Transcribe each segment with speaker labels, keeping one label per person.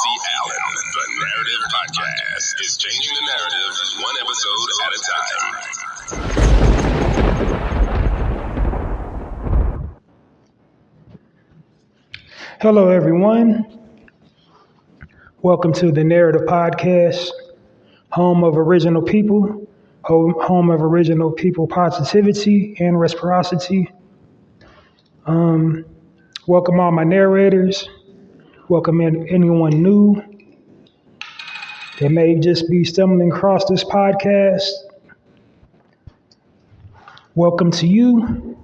Speaker 1: Allen. The Narrative Podcast is changing the narrative one episode at a time.
Speaker 2: Hello, everyone. Welcome to the Narrative Podcast, home of original people, home of original people positivity and reciprocity. Welcome all my narrators. Welcome anyone new that may just be stumbling across this podcast. Welcome to you.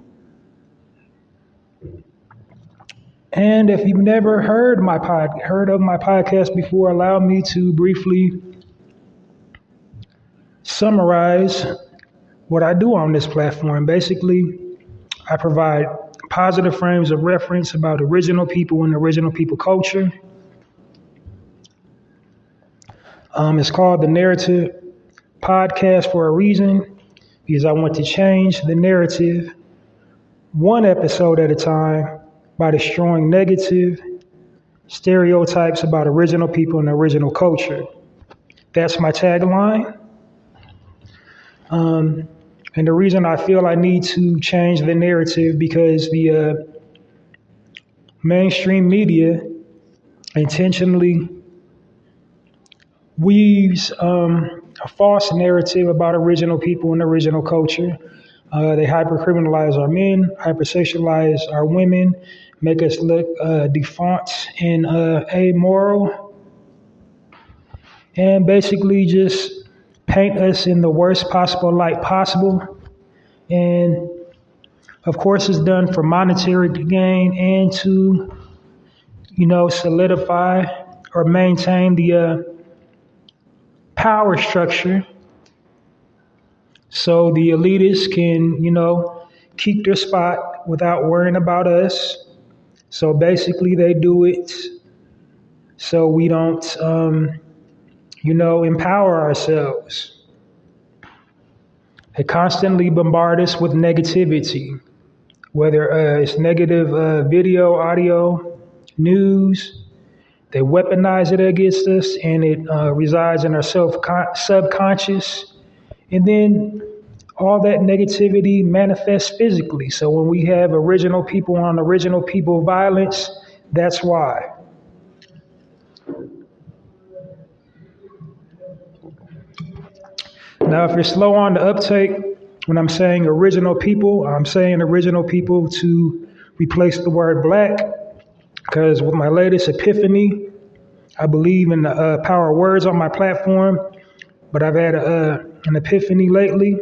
Speaker 2: And if you've never heard of my podcast before, allow me to briefly summarize what I do on this platform. Basically, I provide positive frames of reference about original people and original people culture. It's called the Narrative Podcast for a reason, because I want to change the narrative one episode at a time by destroying negative stereotypes about original people and original culture. That's my tagline. And the reason I feel I need to change the narrative because the mainstream media intentionally weaves a false narrative about original people and original culture. They hypercriminalize our men, hypersexualize our women, make us look defunct and amoral, and basically just paint us in the worst possible light possible. And of course, it's done for monetary gain and to, solidify or maintain the power structure so the elitists can, keep their spot without worrying about us. So basically, they do it so we don't, empower ourselves. They constantly bombard us with negativity, whether it's negative video, audio, news. They weaponize it against us, and it resides in our subconscious. And then all that negativity manifests physically. So when we have original people on original people violence, that's why. Now, if you're slow on the uptake, when I'm saying original people, I'm saying original people to replace the word black, because with my latest epiphany, I believe in the power of words on my platform, but I've had an epiphany lately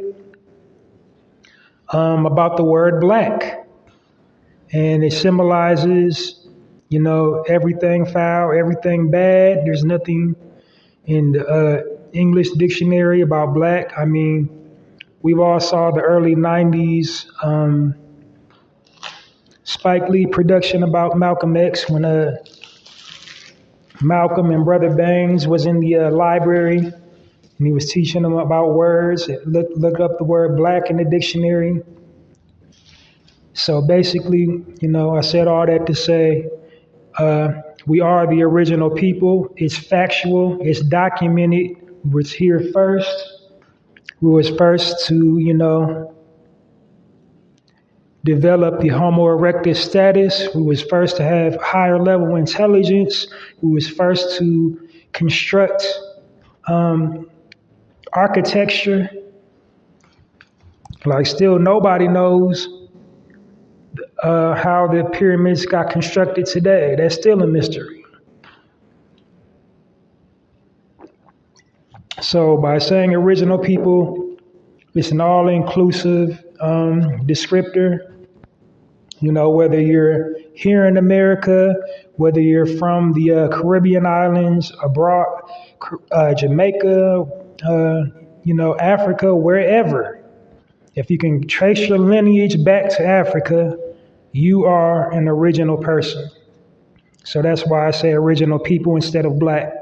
Speaker 2: about the word black. And it symbolizes, everything foul, everything bad. There's nothing in the English dictionary about black. I mean, we've all saw the early 90s Spike Lee production about Malcolm X when Malcolm and Brother Bangs was in the library and he was teaching them about words. Look up the word black in the dictionary. So basically, I said all that to say we are the original people. It's factual. It's documented. We was here first. We was first to, develop the Homo erectus status. We was first to have higher level intelligence. We was first to construct architecture. Like still nobody knows how the pyramids got constructed today. That's still a mystery. So by saying original people, it's an all-inclusive descriptor. Whether you're here in America, whether you're from the Caribbean islands, abroad, Jamaica, Africa, wherever. If you can trace your lineage back to Africa, you are an original person. So that's why I say original people instead of black.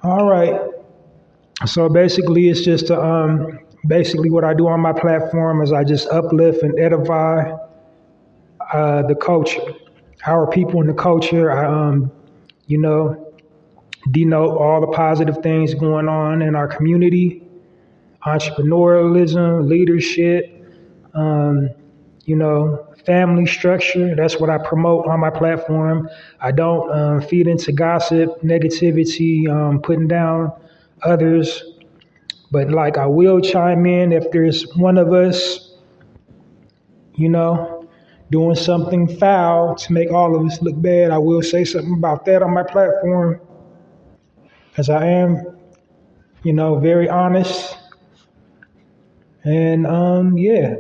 Speaker 2: All right. So basically, it's just to Basically, what I do on my platform is I just uplift and edify the culture, our people in the culture. You know, denote all the positive things going on in our community, entrepreneurialism, leadership, you know, family structure. That's what I promote on my platform. I don't feed into gossip, negativity, putting down others. But like I will chime in if there's one of us, you know, doing something foul to make all of us look bad. I will say something about that on my platform because I am, you know, very honest. And yeah.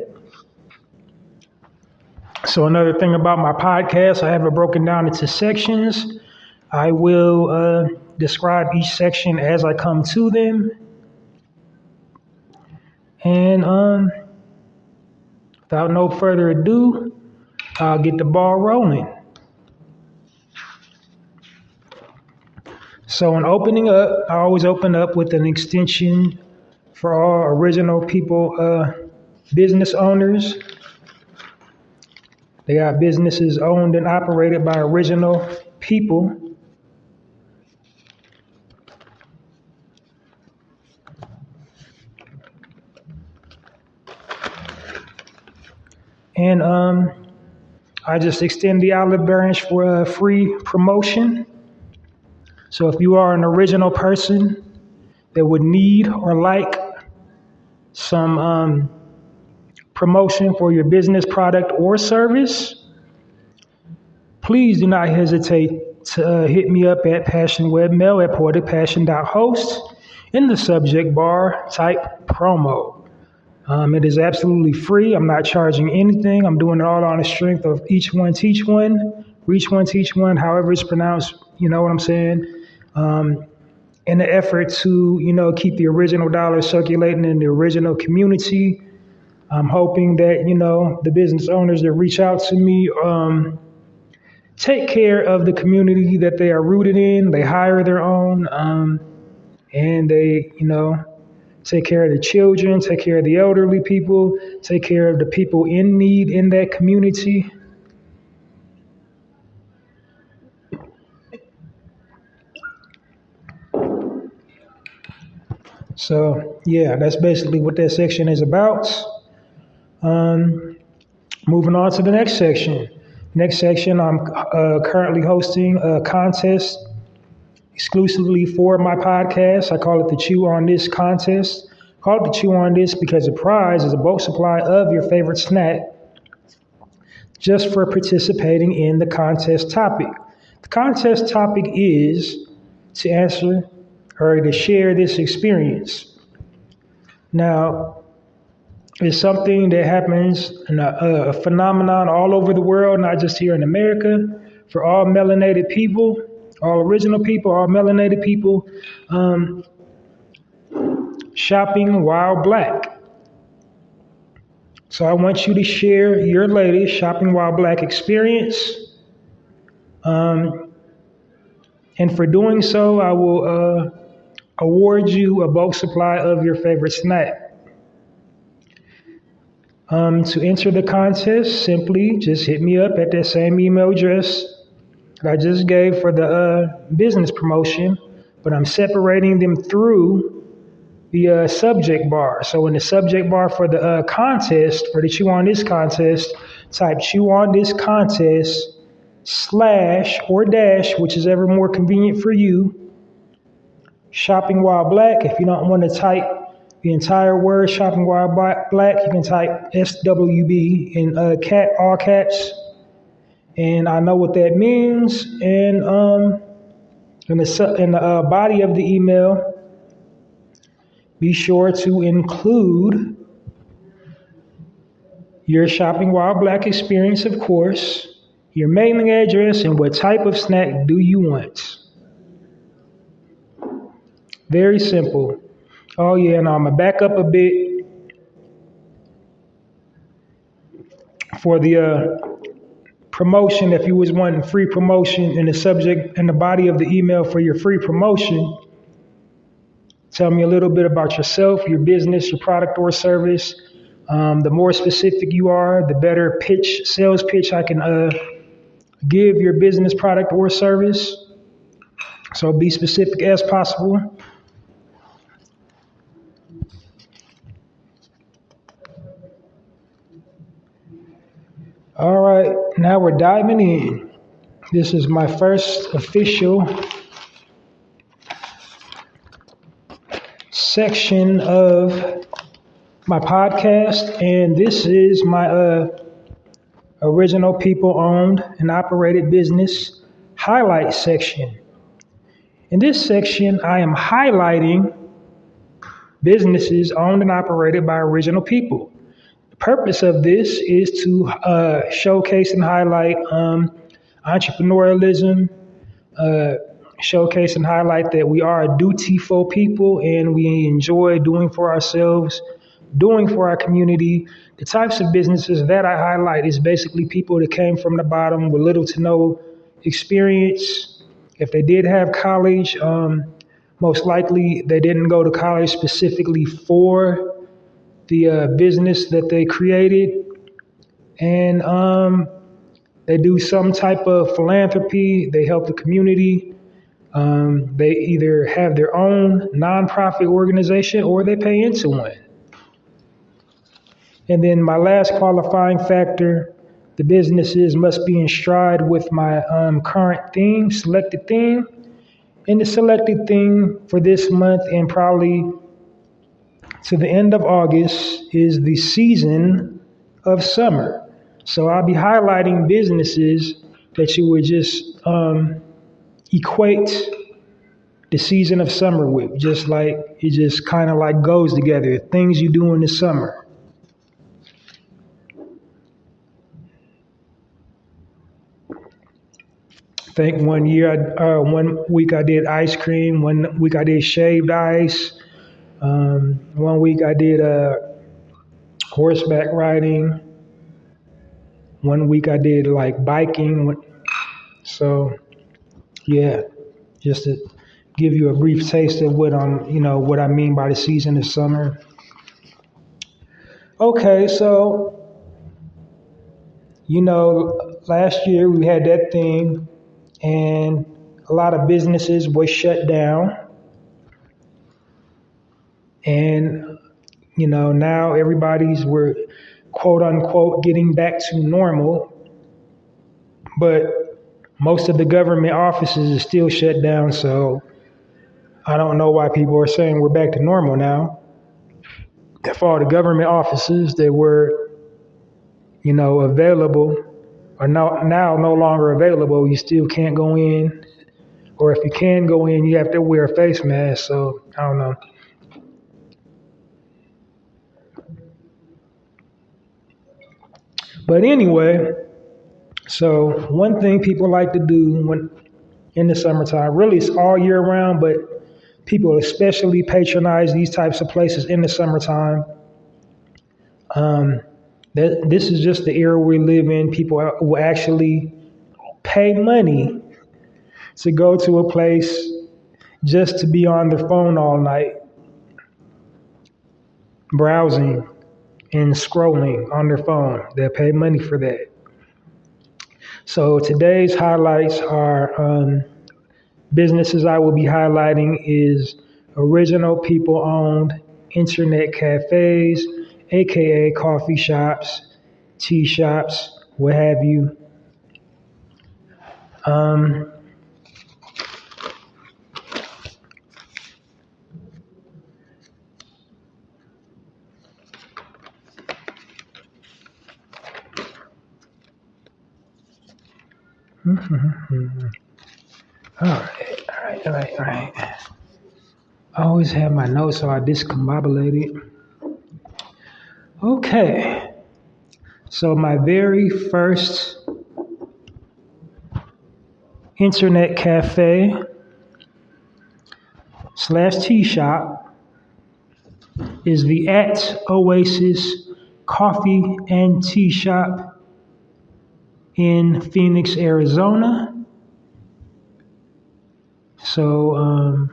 Speaker 2: So another thing about my podcast, I have it broken down into sections. I will describe each section as I come to them. And without no further ado, I'll get the ball rolling. So in opening up, I always open up with an extension for all original people, business owners. They got businesses owned and operated by original people. And I just extend the olive branch for free promotion. So if you are an original person that would need or like some promotion for your business, product, or service, please do not hesitate to hit me up at passionwebmail@poeticpassion.host. In the subject bar, type promo. It is absolutely free. I'm not charging anything. I'm doing it all on the strength of each one, teach one, reach one, teach one, however it's pronounced, you know what I'm saying? In the effort to, you know, keep the original dollar circulating in the original community. I'm hoping that, you know, the business owners that reach out to me take care of the community that they are rooted in. They hire their own, and they, you know, take care of the children, take care of the elderly people, take care of the people in need in that community. So, yeah, that's basically what that section is about. Moving on to the next section. Next section, I'm currently hosting a contest exclusively for my podcast. I call it the Chew on This contest. I call it the Chew on This because the prize is a bulk supply of your favorite snack just for participating in the contest topic. The contest topic is to answer or to share this experience. Now, it's something that happens, a phenomenon all over the world, not just here in America, for all melanated people, all original people, all melanated people, shopping while black. So I want you to share your latest shopping while black experience. And for doing so, I will award you a bulk supply of your favorite snack. To enter the contest, simply just hit me up at that same email address that I just gave for the business promotion, but I'm separating them through the subject bar. So in the subject bar for the contest, for the Chew on This contest, type Chew on This contest / or dash, which is ever more convenient for you, shopping while black. If you don't want to type the entire word shopping while black, you can type SWB in all caps. And I know what that means. And in the body of the email, be sure to include your shopping while black experience, of course, your mailing address, and what type of snack do you want. Very simple. Oh yeah, and I'm gonna back up a bit for the promotion. If you was wanting free promotion in the subject and the body of the email for your free promotion, Tell me a little bit about yourself, your business, your product or service. The more specific you are, the better sales pitch I can give your business, product, or service. So be specific as possible. All right, now we're diving in. This is my first official section of my podcast, and this is my original people-owned and operated business highlight section. In this section, I am highlighting businesses owned and operated by original people. The purpose of this is to showcase and highlight entrepreneurialism, showcase and highlight that we are a dutiful people and we enjoy doing for ourselves, doing for our community. The types of businesses that I highlight is basically people that came from the bottom with little to no experience. If they did have college, most likely they didn't go to college specifically for the business that they created. And they do some type of philanthropy. They help the community. They either have their own nonprofit organization or they pay into one. And then my last qualifying factor, the businesses must be in stride with my current theme, selected theme. And the selected theme for this month and probably to the end of August is the season of summer. So I'll be highlighting businesses that you would just equate the season of summer with, just like it just kind of like goes together, things you do in the summer. I think one week I did ice cream, 1 week I did shaved ice, 1 week I did horseback riding, 1 week I did like biking. So yeah, just to give you a brief taste of what I mean by the season of summer. Okay, so last year we had that thing, and a lot of businesses were shut down. And, now we're quote unquote getting back to normal. But most of the government offices are still shut down. So I don't know why people are saying we're back to normal now. If all the government offices that were, available are now no longer available, you still can't go in. Or if you can go in, you have to wear a face mask. So I don't know. But anyway, so one thing people like to do when in the summertime, really it's all year round, but people especially patronize these types of places in the summertime. This is just the era we live in. People will actually pay money to go to a place just to be on their phone all night, browsing and scrolling on their phone. They'll pay money for that. So today's highlights are businesses I will be highlighting is original people-owned internet cafes, aka coffee shops, tea shops, what have you. All right. I always have my notes, so I discombobulated. Okay. So my very first internet cafe / tea shop is the At Oasis Coffee and Tea Shop in Phoenix, Arizona. So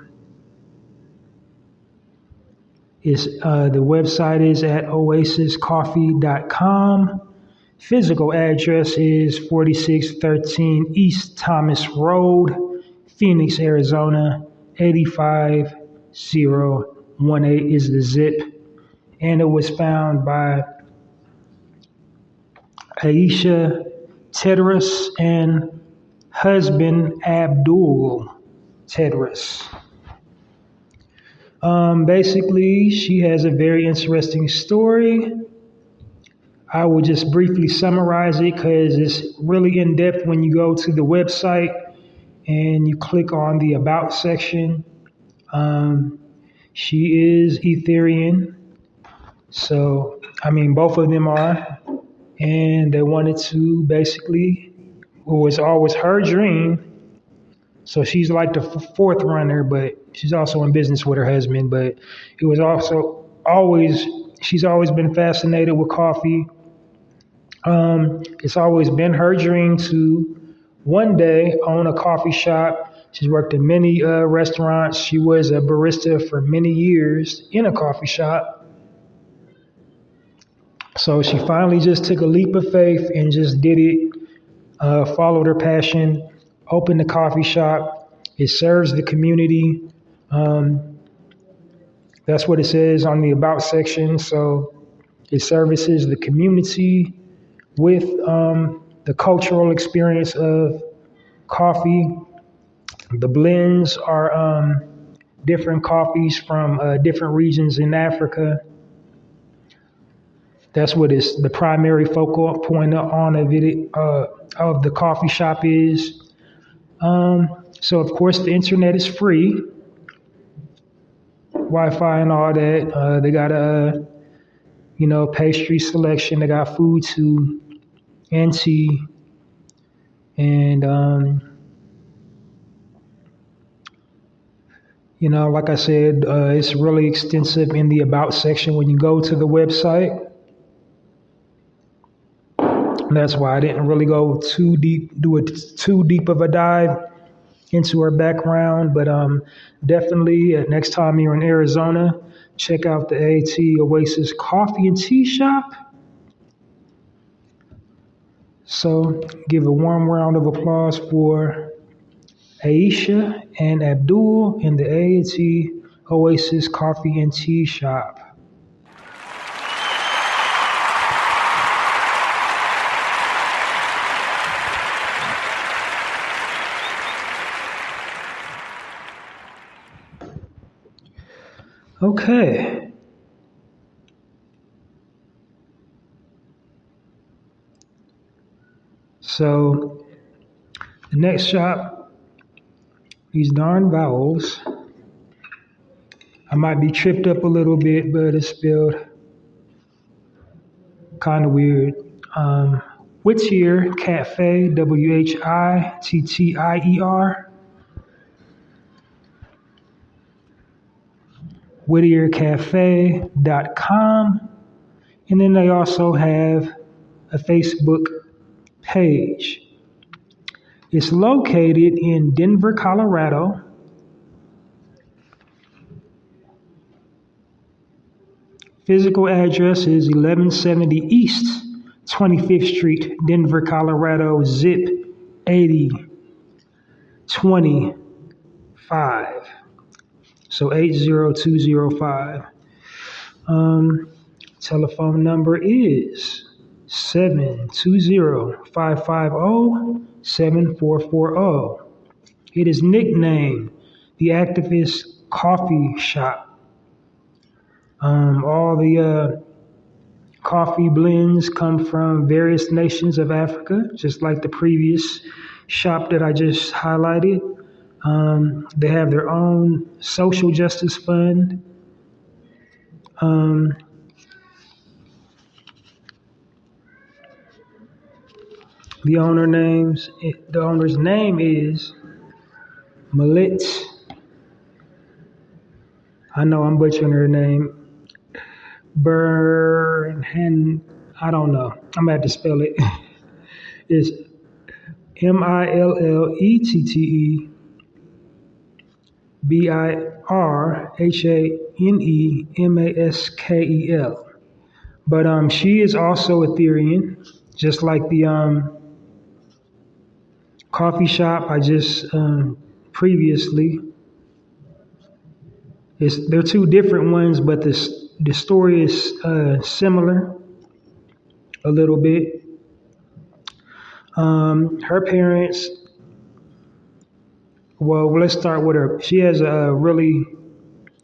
Speaker 2: The website is at oasiscoffee.com. Physical address is 4613 East Thomas Road, Phoenix, Arizona, 85018 is the zip. And it was found by Aisha Tedros and husband Abdul Tedros. Basically, she has a very interesting story. I will just briefly summarize it because it's really in depth when you go to the website and you click on the About section. She is Ethiopian, so both of them are, and they wanted to basically, it was always her dream. So she's like the fourth runner, but she's also in business with her husband. But it was also she's always been fascinated with coffee. It's always been her dream to one day own a coffee shop. She's worked in many restaurants. She was a barista for many years in a coffee shop. So she finally just took a leap of faith and just did it, followed her passion, opened a coffee shop. It serves the community. That's what it says on the About section. So it services the community with the cultural experience of coffee. The blends are different coffees from different regions in Africa. That's what the primary focal point on of the coffee shop is. So of course the internet is free, Wi-Fi and all that. They got a pastry selection. They got food too, and tea, and like I said, it's really extensive in the About section when you go to the website. That's why I didn't really go too deep of a dive into her background, but definitely next time you're in Arizona, check out the AT Oasis Coffee and Tea Shop. So give a warm round of applause for Aisha and Abdul in the AT Oasis Coffee and Tea Shop. Okay. So the next shop, these darn vowels. I might be tripped up a little bit, but it's spelled kind of weird. Whittier Cafe, Whittier. WhittierCafe.com. And then they also have a Facebook page. It's located in Denver, Colorado. Physical address is 1170 East 25th Street, Denver, Colorado, zip 8025. So 80205. Telephone number is 720-550-7440. It is nicknamed the Activist Coffee Shop. All the coffee blends come from various nations of Africa, just like the previous shop that I just highlighted. They have their own social justice fund. The owner's name is Malit. I know I'm butchering her name. Burnhan, I don't know. I'm gonna have to spell it. It's Millette Birhanemaskel. But she is also Ethereum, just like the coffee shop I just previously. They're two different ones, but the story is similar a little bit. Her parents, well, let's start with her. She has a really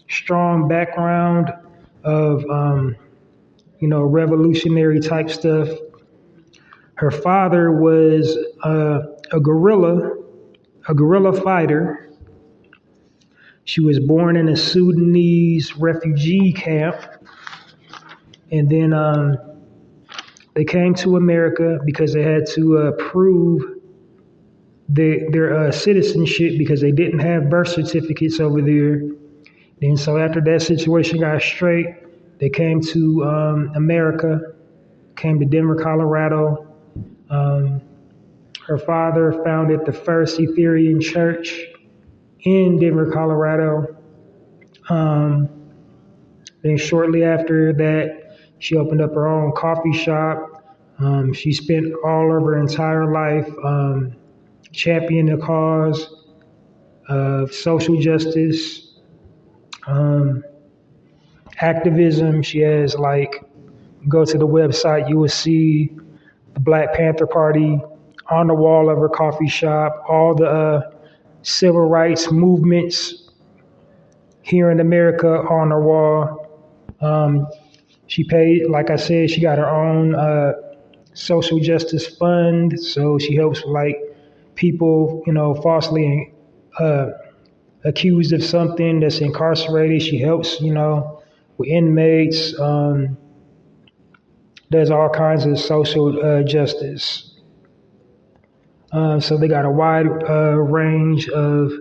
Speaker 2: strong background of, revolutionary type stuff. Her father was a guerrilla fighter. She was born in a Sudanese refugee camp, and then they came to America because they had to prove their citizenship because they didn't have birth certificates over there. And so after that situation got straight, they came to America, came to Denver, Colorado. Her father founded the first Ethereum church in Denver, Colorado. Then shortly after that, she opened up her own coffee shop. She spent all of her entire life championing the cause of social justice, activism. She has go to the website, you will see the Black Panther Party on the wall of her coffee shop, all the civil rights movements here in America on her wall. She paid, like I said, she got her own social justice fund, so she helps people, falsely accused of something that's incarcerated. She helps, with inmates, does all kinds of social justice. So they got a wide range of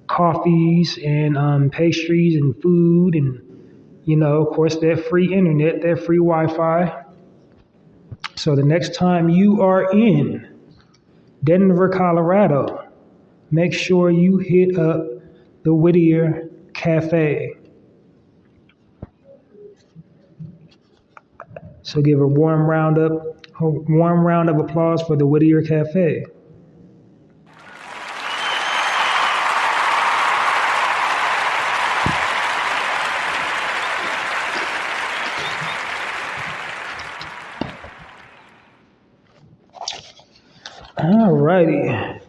Speaker 2: coffees and pastries and food and, of course, that free internet, that free Wi-Fi. So the next time you are in Denver, Colorado, make sure you hit up the Whittier Cafe. So give a warm round of applause for the Whittier Cafe. Alrighty.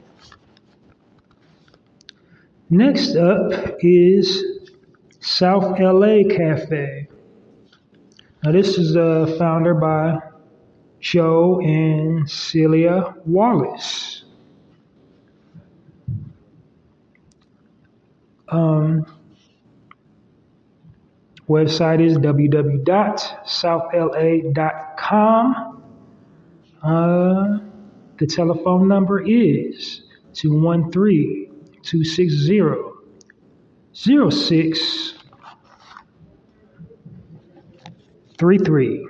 Speaker 2: Next up is South LA Cafe. Now this is founded by Joe and Celia Wallace. Website is www.southla.com. The telephone number is 213-260-0633.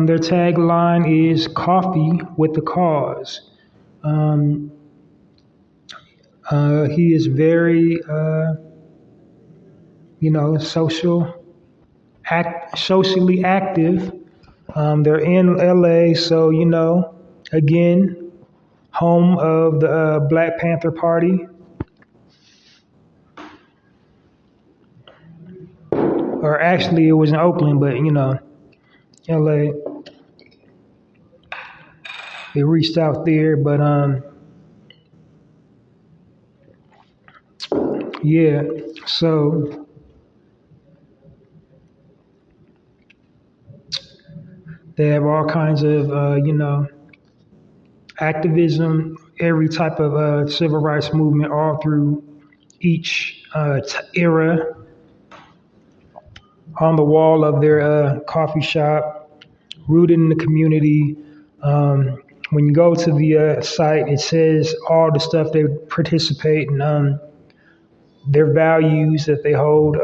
Speaker 2: Their tagline is "Coffee with the Cause." He is very, socially active. They're in LA, so again, home of the Black Panther Party. Or actually, it was in Oakland, but LA. They reached out there, but yeah. So they have all kinds of activism, every type of civil rights movement, all through each era. On the wall of their coffee shop, rooted in the community. When you go to the site, it says all the stuff they participate in, their values that they hold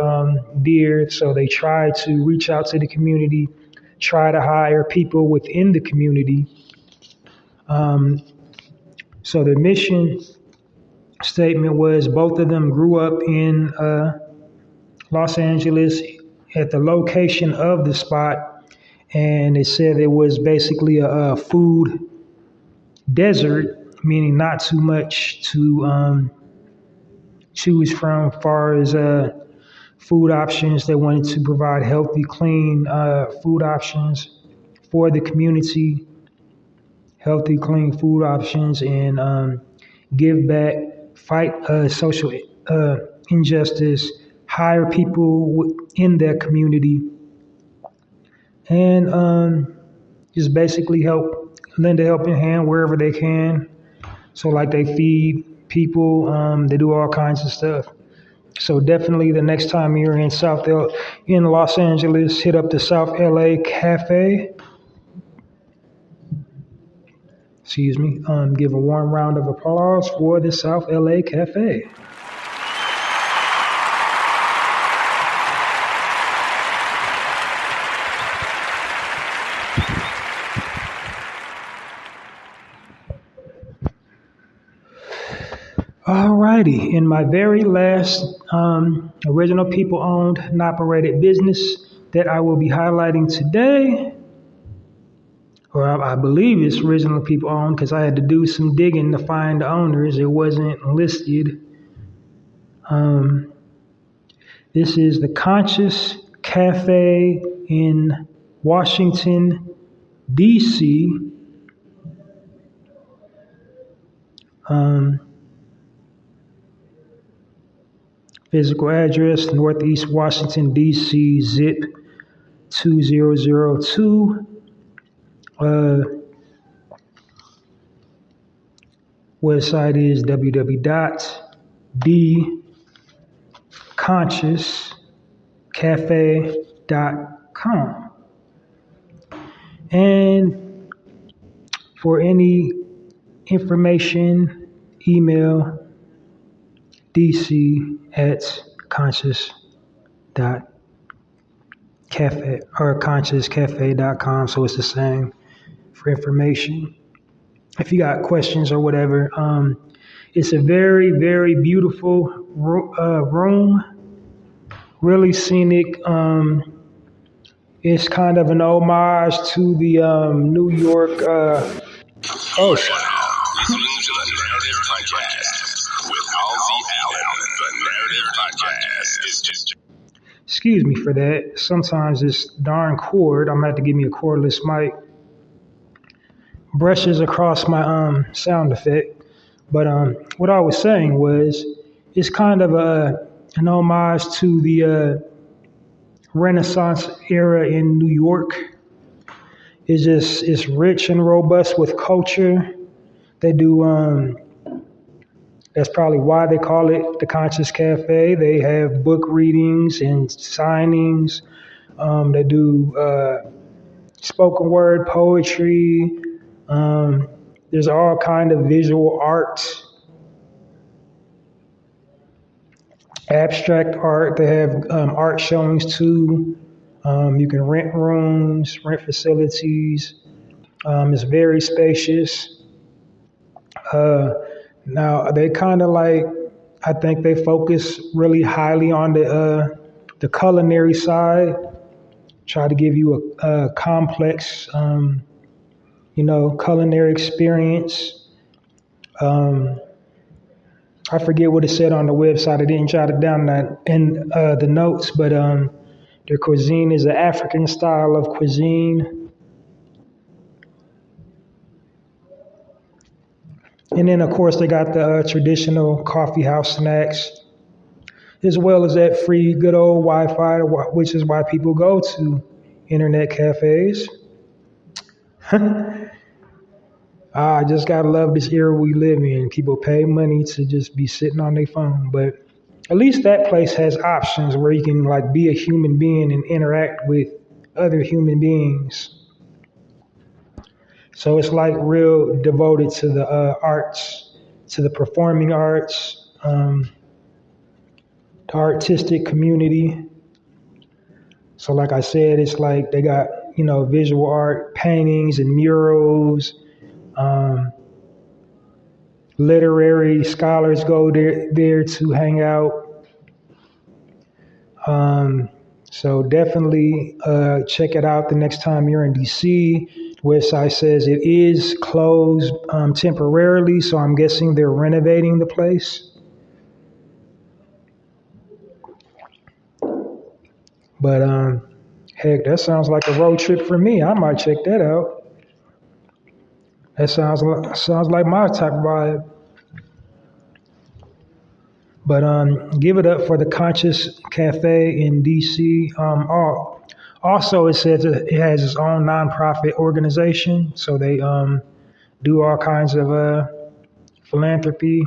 Speaker 2: dear. So they try to reach out to the community, try to hire people within the community. So their mission statement was both of them grew up in Los Angeles at the location of the spot, and they said it was basically a food desert, meaning not too much to choose from as far as food options. They wanted to provide healthy, clean food options for the community, healthy, clean food options, and give back, fight social injustice, hire people in their community, and just basically lend a helping hand wherever they can. So, like, they feed people, they do all kinds of stuff. So definitely, the next time you're in Los Angeles, hit up the South LA Cafe. Excuse me. Give a warm round of applause for the South LA Cafe. Alrighty, in my very last original people-owned and operated business that I will be highlighting today, or I believe it's original people-owned because I had to do some digging to find the owners. It wasn't listed. This is the Conscious Cafe in Washington, D.C. Physical address, Northeast Washington, D.C., zip 2002. Website is www.theconsciouscafe.com. And for any information, email dc@conscious.cafe or consciouscafe.com. So it's the same for information. If you got questions or whatever, it's a very, very beautiful room, really scenic. It's kind of an homage to the New York.
Speaker 1: Listening to the Narrative Podcast with Halsey Allen. The Narrative Podcast is just.
Speaker 2: Excuse me for that. Sometimes this darn cord, I'm gonna have to give me a cordless mic. Brushes across my sound effect. But what I was saying was, it's kind of an homage to the Renaissance era in New York. It's rich and robust with culture. They do that's probably why they call it the Conscious Cafe. They have book readings and signings. They do spoken word poetry. There's all kind of visual arts, abstract art. They have art showings too. You can rent rooms, rent facilities. It's very spacious. Now they kind of like, I think they focus really highly on the culinary side. Try to give you a complex, culinary experience. I forget what it said on the website. I didn't jot it down in the notes, but their cuisine is an African style of cuisine. And then, of course, they got the traditional coffee house snacks, as well as that free good old Wi-Fi, which is why people go to internet cafes. I just gotta love this era we live in. People pay money to just be sitting on their phone, but at least that place has options where you can like be a human being and interact with other human beings. So it's like real devoted to the arts, to the performing arts, the artistic community. So like I said, it's like they got, visual art, paintings and murals, literary scholars go there to hang out. So definitely check it out the next time you're in DC. Website says it is closed temporarily, so I'm guessing they're renovating the place. But heck, that sounds like a road trip for me. I might check that out. That sounds like my type of vibe. But give it up for the Conscious Cafe in DC. Also, it says it has its own nonprofit organization, so they do all kinds of philanthropy,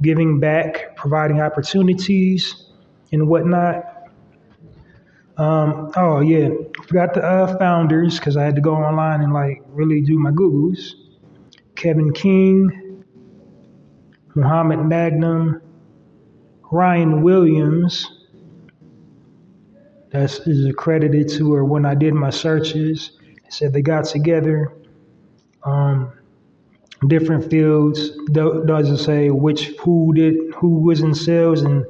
Speaker 2: giving back, providing opportunities, and whatnot. Oh yeah, forgot the founders because I had to go online and like really do my Googles. Kevin King, Muhammad Magnum, Ryan Williams. That is accredited to, or when I did my searches, it said they got together. Different fields. Doesn't say who was in sales and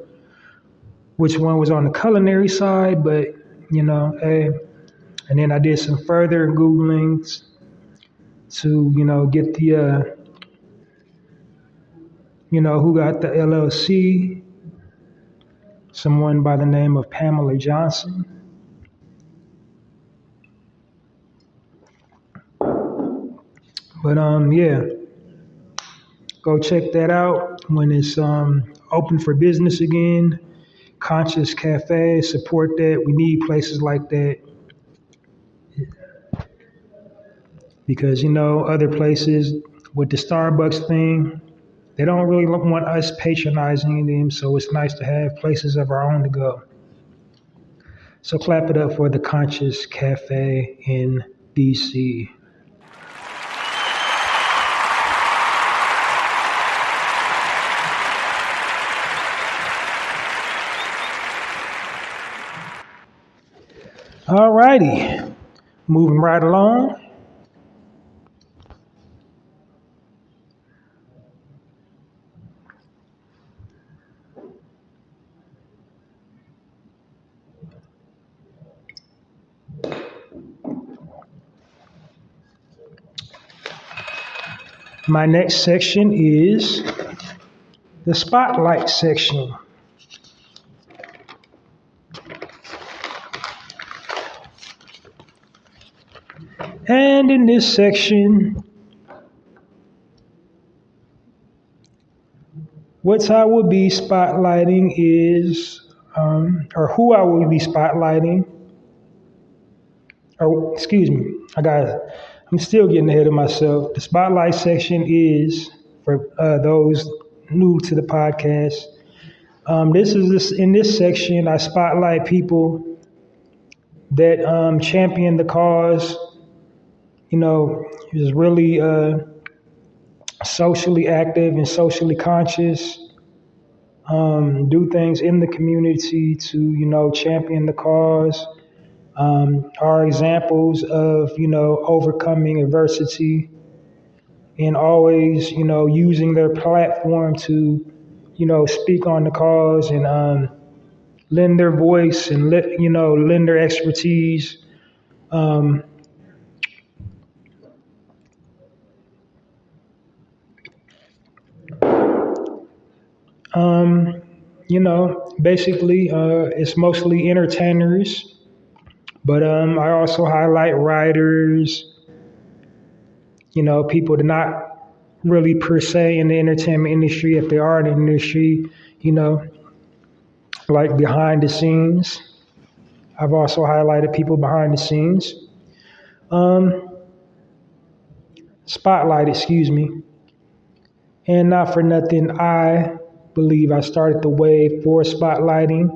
Speaker 2: which one was on the culinary side, but hey. And then I did some further Googlings to, get the, who got the LLC, someone by the name of Pamela Johnson. But yeah, go check that out when it's open for business again. Conscious Cafe, support that. We need places like that. Because, other places with the Starbucks thing, they don't really want us patronizing them, so it's nice to have places of our own to go. So clap it up for the Conscious Cafe in DC. All righty, moving right along. My next section is the spotlight section. And in this section, what I will be spotlighting is, or who I will be spotlighting, or excuse me, I'm still getting ahead of myself. The spotlight section is for those new to the podcast. In this section, I spotlight people that champion the cause. Is really socially active and socially conscious. Do things in the community to champion the cause. Are examples of overcoming adversity and always using their platform to speak on the cause and lend their voice and lend their expertise. Basically, it's mostly entertainers, but I also highlight writers, people that not really per se in the entertainment industry, if they are in the industry, like behind the scenes. I've also highlighted people behind the scenes. Spotlight, excuse me. And not for nothing, I believe I started the wave for spotlighting.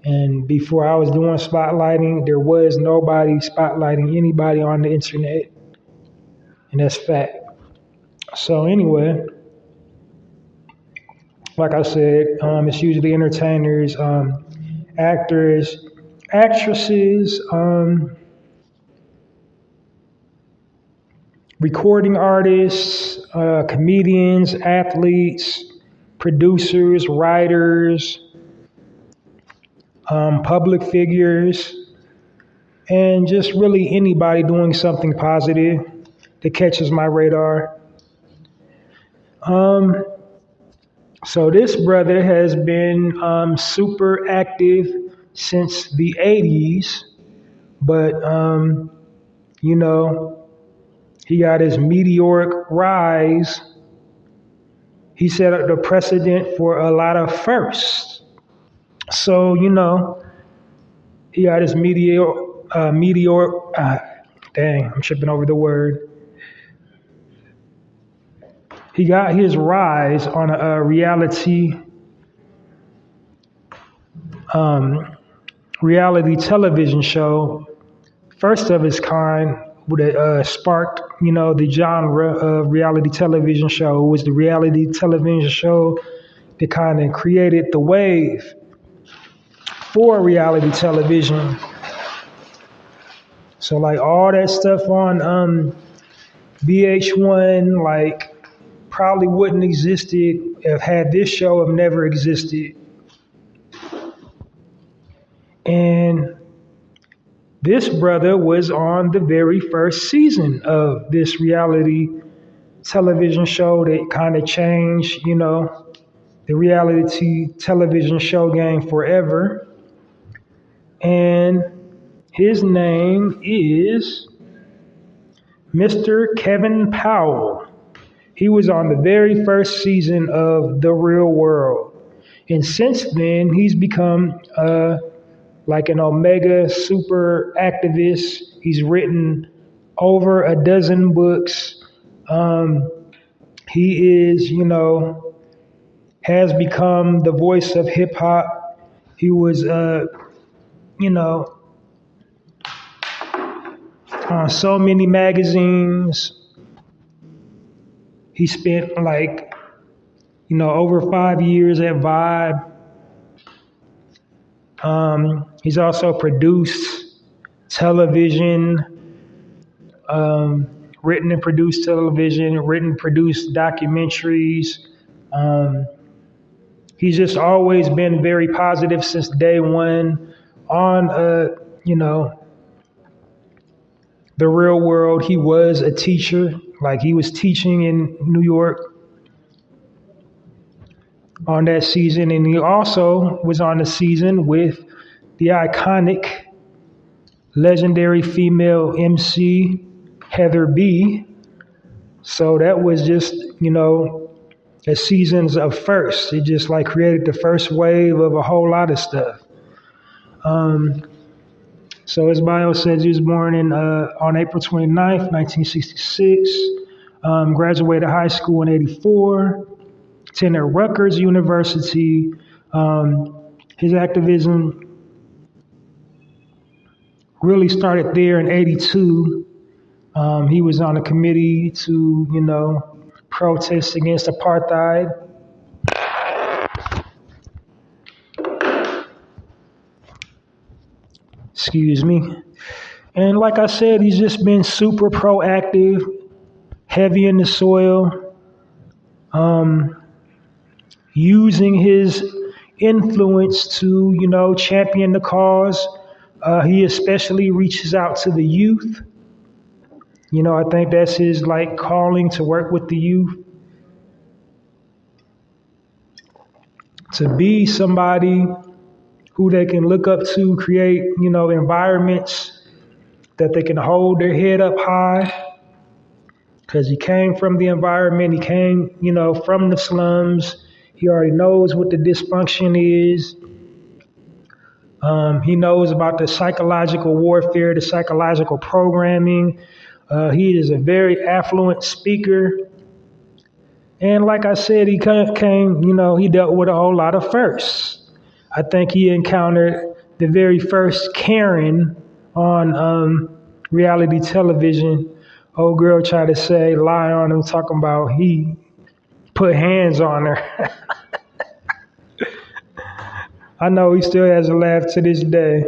Speaker 2: And before I was doing spotlighting, there was nobody spotlighting anybody on the internet. And that's fact. So anyway, like I said, it's usually entertainers, actors, actresses, recording artists, comedians, athletes, producers, writers, public figures, and just really anybody doing something positive that catches my radar. So this brother has been super active since the 80s, but you know, he got his meteoric rise. He set up the precedent for a lot of firsts. So, you know, he got his dang, I'm tripping over the word. He got his rise on a reality television show, first of its kind, that sparked, you know, the genre of reality television show. It was the reality television show that kind of created the wave for reality television. So like all that stuff on VH1, like probably wouldn't existed if had this show have never existed. And this brother was on the very first season of this reality television show that kind of changed, you know, the reality television show game forever. And his name is Mr. Kevin Powell. He was on the very first season of The Real World. And since then, he's become like an Omega super activist. He's written over a dozen books. He is, you know, has become the voice of hip hop. He was, you know, on so many magazines. He spent like, you know, over 5 years at Vibe. He's also produced television, written and produced television, written, produced documentaries. He's just always been very positive since day one on, you know, The Real World. He was a teacher, like he was teaching in New York on that season. And he also was on the season with the iconic, legendary female MC, Heather B. So that was just, you know, a seasons of first. It just like created the first wave of a whole lot of stuff. So his bio says he was born on April 29th, 1966, graduated high school in 84, attended Rutgers University. His activism really started there in 82. He was on a committee to, you know, protest against apartheid. Excuse me. And like I said, he's just been super proactive, heavy in the soil, using his influence to, you know, champion the cause. He especially reaches out to the youth. You know, I think that's his like calling, to work with the youth, to be somebody who they can look up to, create, you know, environments that they can hold their head up high. Because he came from the environment, he came, you know, from the slums. He already knows what the dysfunction is. He knows about the psychological warfare, the psychological programming. He is a very affluent speaker. And like I said, he came, you know, he dealt with a whole lot of firsts. I think he encountered the very first Karen on reality television. Old girl tried to lie on him, talking about he put hands on her. I know he still has a laugh to this day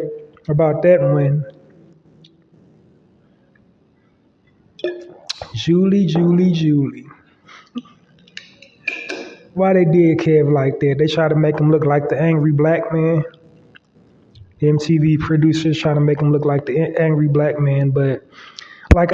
Speaker 2: about that one. Julie. Why they did Kev like that? They try to make him look like the angry black man. The MTV producers trying to make him look like the angry black man, but like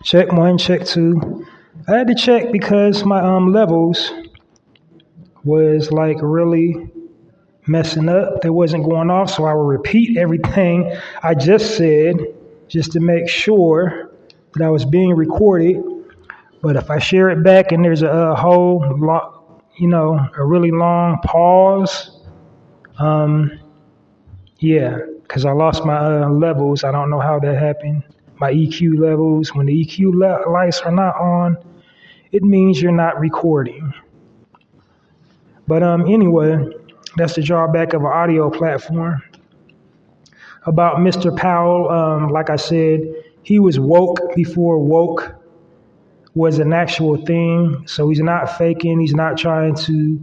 Speaker 2: check one, check two. I had to check because my levels was like really messing up. They wasn't going off, so I would repeat everything I just said just to make sure that I was being recorded. But if I share it back and there's a whole lot, a really long pause, yeah, because I lost my levels. I don't know how that happened. My EQ levels. When the EQ lights are not on, it means you're not recording. But anyway, that's the drawback of an audio platform. About Mr. Powell, like I said, he was woke before woke was an actual thing. So he's not faking. He's not trying to,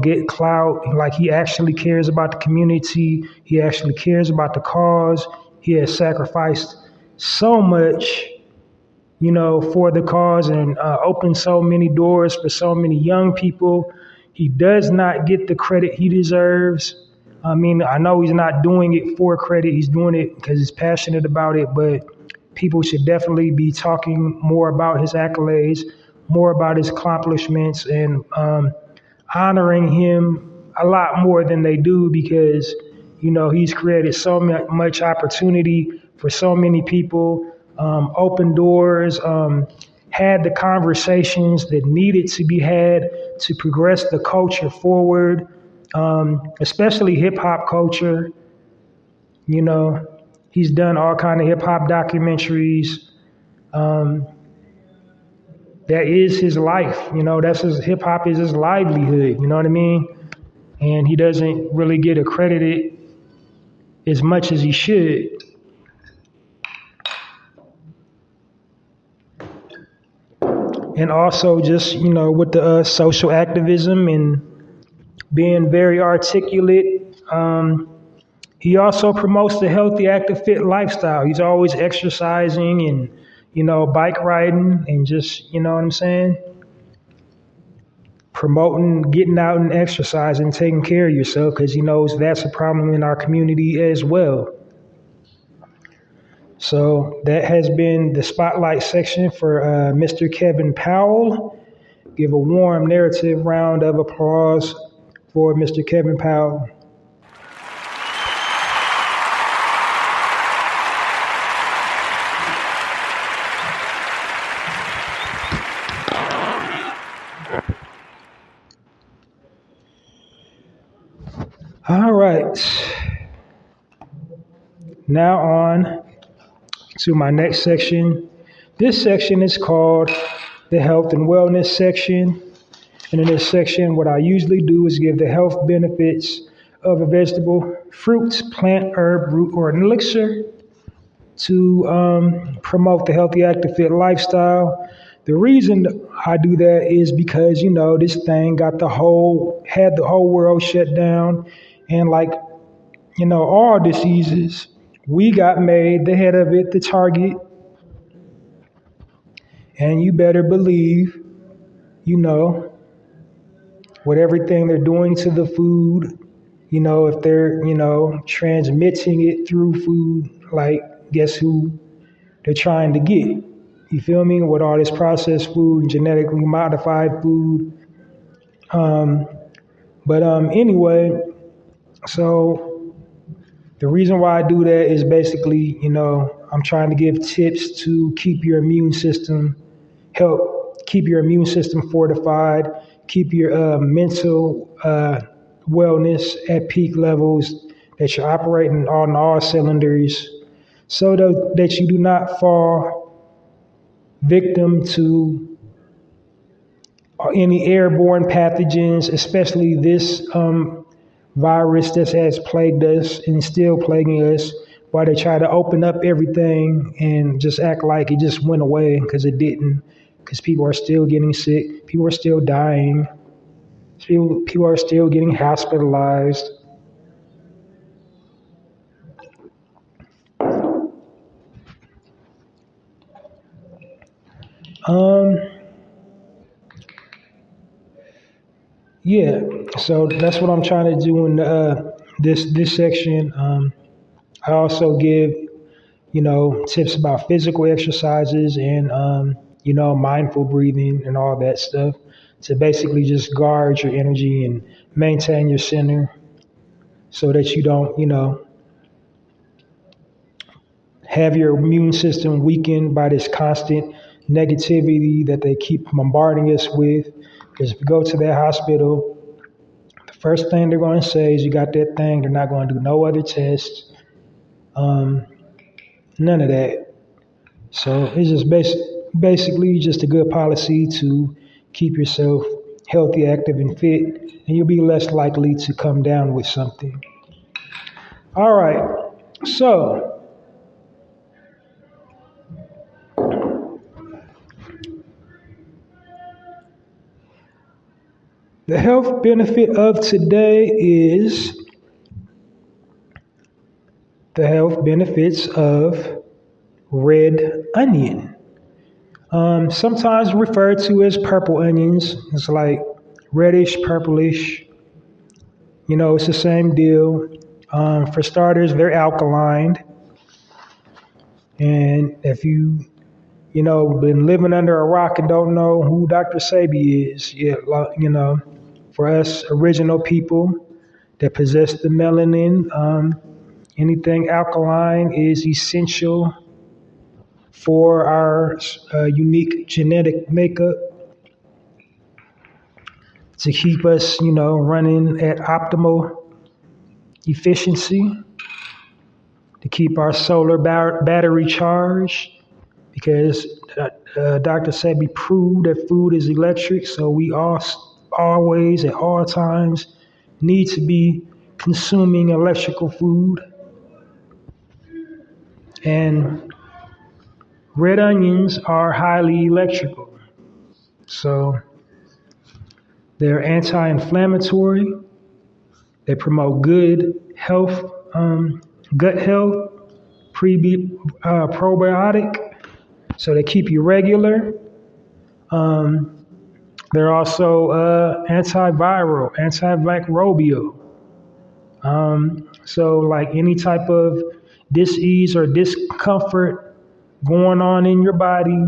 Speaker 2: get clout. Like he actually cares about the community. He actually cares about the cause. He has sacrificed so much, for the cause and opened so many doors for so many young people. He does not get the credit he deserves. I mean, I know he's not doing it for credit. He's doing it because he's passionate about it, but people should definitely be talking more about his accolades, more about his accomplishments, and honoring him a lot more than they do because, he's created so much opportunity for so many people, opened doors, had the conversations that needed to be had to progress the culture forward, especially hip hop culture. He's done all kind of hip hop documentaries. That is his life. That's his hip hop is his livelihood. You know what I mean? And he doesn't really get accredited as much as he should. And also just, with the social activism and being very articulate. He also promotes the healthy, active, fit lifestyle. He's always exercising and, bike riding and just, you know what I'm saying? Promoting getting out and exercising, taking care of yourself because he knows that's a problem in our community as well. So that has been the spotlight section for Mr. Kevin Powell. Give a warm narrative round of applause for Mr. Kevin Powell. All right. Now on to my next section. This section is called the health and wellness section. And in this section, what I usually do is give the health benefits of a vegetable, fruit, plant, herb, root, or an elixir to promote the healthy, active, fit lifestyle. The reason I do that is because, this thing had the whole world shut down. And like, all diseases, we got made the head of it, the target. And you better believe, with everything they're doing to the food, if they're, transmitting it through food, like guess who they're trying to get. You feel me? With all this processed food and genetically modified food. But anyway, So the reason why I do that is basically, I'm trying to give tips to keep your immune system, help keep your immune system fortified, keep your mental wellness at peak levels, that you're operating on all cylinders, so that you do not fall victim to any airborne pathogens, especially this virus that has plagued us and is still plaguing us, while they try to open up everything and just act like it just went away, because it didn't, because people are still getting sick, people are still dying, people are still getting hospitalized. Um, yeah, so that's what I'm trying to do in this section. I also give tips about physical exercises and mindful breathing and all that stuff, to basically just guard your energy and maintain your center, so that you don't have your immune system weakened by this constant negativity that they keep bombarding us with. Because if you go to that hospital, the first thing they're going to say is you got that thing. They're not going to do no other tests, none of that. So it's just basically just a good policy to keep yourself healthy, active, and fit, and you'll be less likely to come down with something. All right, so the health benefit of today is the health benefits of red onion. Sometimes referred to as purple onions. It's like reddish, purplish. It's the same deal. For starters, they're alkaline. And if been living under a rock and don't know who Dr. Sebi is, for us original people that possess the melanin, anything alkaline is essential for our unique genetic makeup to keep us, running at optimal efficiency, to keep our solar battery charged, because Dr. Sebi proved that food is electric, so we always, at all times, need to be consuming electrical food. And red onions are highly electrical. So they're anti-inflammatory. They promote good health, gut health, probiotic. So they keep you regular. They're also antiviral, antimicrobial. So like any type of dis-ease or discomfort going on in your body,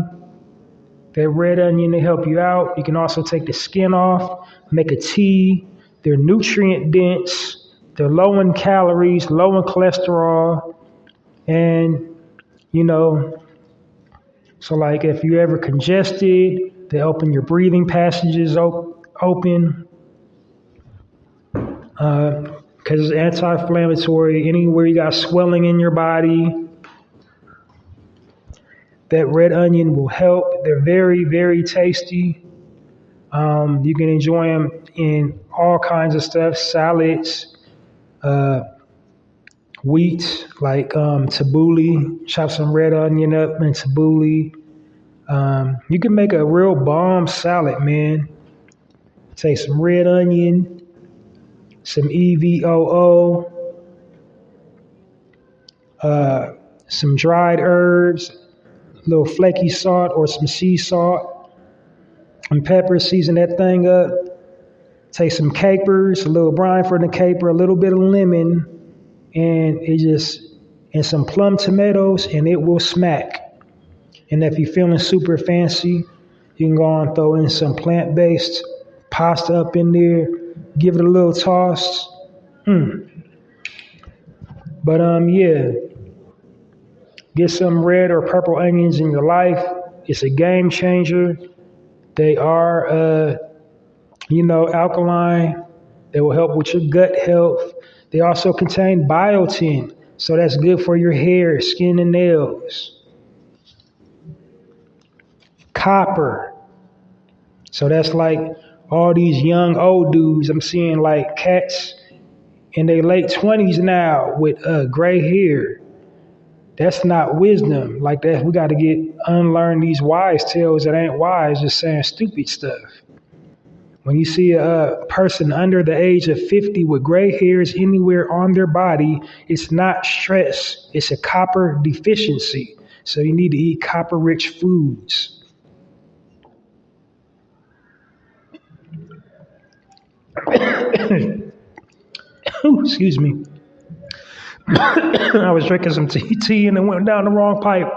Speaker 2: that red onion to help you out. You can also take the skin off, make a tea. They're nutrient dense. They're low in calories, low in cholesterol. And, so like if you're ever congested, they open your breathing passages open. Because it's anti-inflammatory. Anywhere you got swelling in your body, that red onion will help. They're very, very tasty. You can enjoy them in all kinds of stuff, salads, wheat, like tabbouleh. Chop some red onion up in tabbouleh. You can make a real bomb salad, man. Take some red onion, some EVOO, some dried herbs, a little flaky salt or some sea salt, and pepper. Season that thing up. Take some capers, a little brine for the caper, a little bit of lemon, and some plum tomatoes, and it will smack. And if you're feeling super fancy, you can go on and throw in some plant-based pasta up in there, give it a little toss. But yeah, get some red or purple onions in your life. It's a game changer. They are, alkaline. They will help with your gut health. They also contain biotin, so that's good for your hair, skin, and nails. Copper, so that's like all these young old dudes. I'm seeing like cats in their late 20s now with gray hair. That's not wisdom. Like that, we got to unlearn these wise tales that ain't wise, just saying stupid stuff. When you see a person under the age of 50 with gray hairs anywhere on their body, it's not stress, it's a copper deficiency. So you need to eat copper rich foods. Excuse me. I was drinking some tea and it went down the wrong pipe.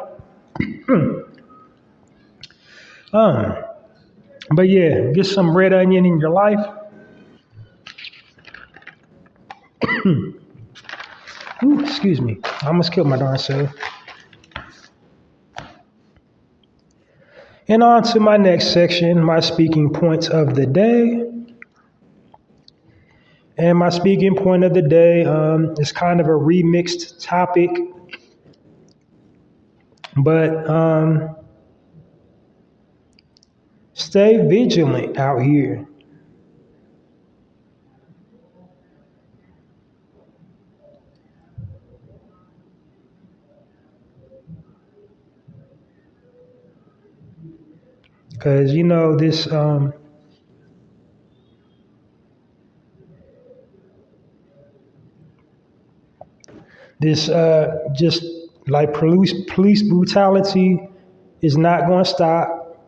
Speaker 2: But yeah, get some red onion in your life. Excuse me. I almost killed my darn self. And on to my next section, my speaking points of the day. And my speaking point of the day is kind of a remixed topic, but stay vigilant out here. Because, this just like police brutality is not going to stop.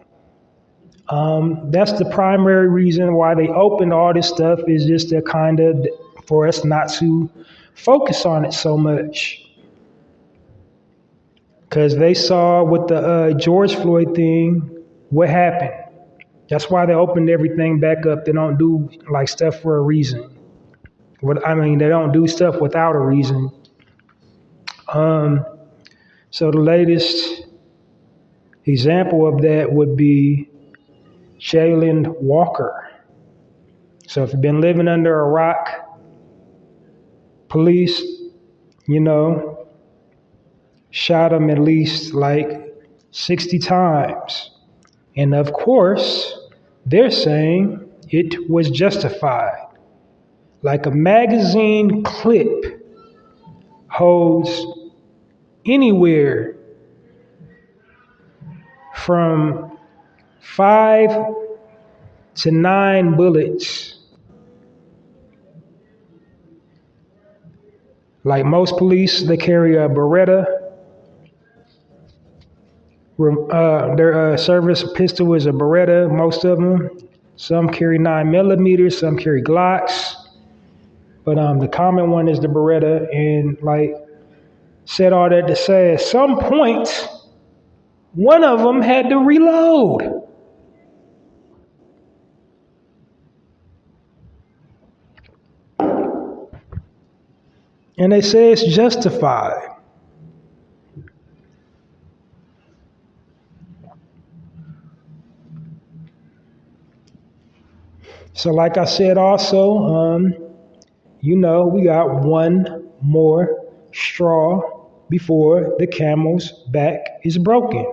Speaker 2: That's the primary reason why they opened all this stuff, is just to kind of for us not to focus on it so much. Because they saw with the George Floyd thing, what happened. That's why they opened everything back up. They don't do like stuff for a reason. They don't do stuff without a reason. So the latest example of that would be Jayland Walker. So if you've been living under a rock, police, shot him at least like 60 times. And of course, they're saying it was justified. Like a magazine clip holds anywhere from 5 to 9 bullets. Like most police, they carry a Beretta. Their service pistol is a Beretta, most of them. Some carry 9mm, some carry Glocks. But the common one is the Beretta. And said all that to say, at some point, one of them had to reload. And they say it's justified. So like I said also, we got one more straw before the camel's back is broken.